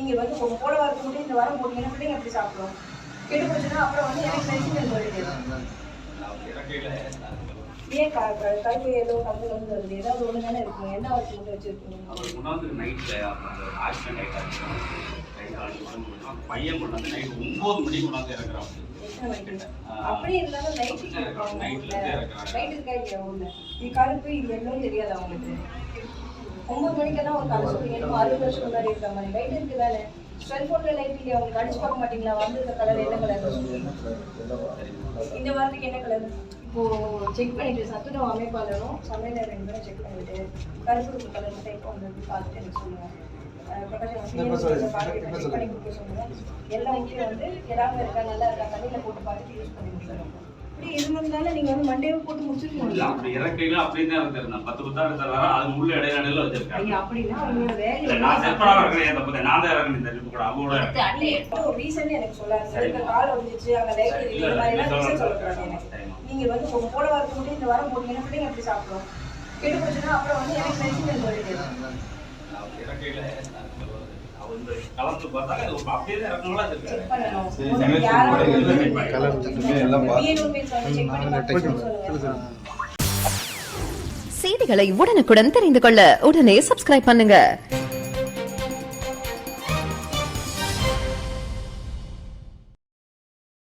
நீங்க வந்து போன வாரத்துக்கு மட்டும் இந்த வாரம் போட்டீங்கன்னா பிள்ளைங்க எப்படி சாப்பிடும்? கெட்டு போச்சுன்னா அப்புறம் வந்து எனக்கு மெடிசன் சொல்லிட்டு ஏன் கருப்பு ஏதோ கம்பல் வந்து வருது, ஏதாவது ஒன்று தானே இருக்கும். என்ன வச்சு மட்டும் வச்சிருக்கீங்க? பையன் கொண்டு வந்து நைட் 9 மணிக்கு கொண்டாந்து இறக்குறான். அப்படி இருந்தாலும் நைட்டுக்கு இருக்கா இல்லையா ஊர்ல? இது கருப்பு இது என்னன்னு தெரியாது அவங்களுக்கு. 9 மணிக்கெல்லாம் ஒரு கதை சொல்றீங்க, 60 வருஷம் முன்னாடி இருக்கிற மாதிரி லைட் இருக்கு தானே. செல்போன்ல லைட் இல்லையா? அவங்களுக்கு அடிச்சு பார்க்க மாட்டீங்களா? வந்திருக்க கலர் என்ன கலர் சொல்லுங்க. இந்த வாரத்துக்கு என்ன கலர்? இப்போ செக் பண்ணிட்டு சத்துணவு அமைப்பாளரும் சமையல் 2 பேரும் செக் பண்ணிட்டு கருப்பு கலர் மட்டும் இப்போ வந்து பார்த்துட்டு எனக்கு சொல்லுங்க. செக் பண்ணி கொடுக்க சொல்லுங்க. எல்லா இங்கேயும் வந்து எல்லாமே இருக்கா நல்லா இருக்கா தண்ணியில் போட்டு பார்த்துட்டு யூஸ் பண்ணி கொடுத்துருங்க. இப்படி இருந்ததுனால நீங்க வந்து மண்டேவே போட்டு முடிச்சிருக்கீங்க. அப்படி இறக்கையில அப்படின்னு தான் இருந்திருந்தேன். 10 புத்தகம் எடுத்தாரா அது உள்ள இடையில வச்சிருக்காங்க. ஐயா அப்படின்னா அவங்களோட வேலை நான் செப்பரா இருக்கேன். தப்பு நான் தான் இறங்கணும் இந்த ரிப்பு கூட அவங்களோட ஒரு ரீசன் எனக்கு சொல்லாது. இந்த கால் வந்துச்சு அங்க லைட் இந்த மாதிரி எல்லாம் ரீசன் சொல்றாங்க. நீங்க வந்து போன வாரத்துக்கு மட்டும் இந்த வாரம் போட்டீங்கன்னா பிள்ளைங்க எப்படி சாப்பிடும்? கெட்டு போச்சுன்னா அப்புறம் வந்து எனக்கு மெடிசன் சொல்லிட்டு இறக்கையில கலந்து பார்த்தா அப்படியே இறக்கணும்ல செக் பண்ணணும். யாராவது செய்திகளை உடனுக்குடன் தெரிந்து கொள்ள உடனே சப்ஸ்கிரைப் பண்ணுங்க.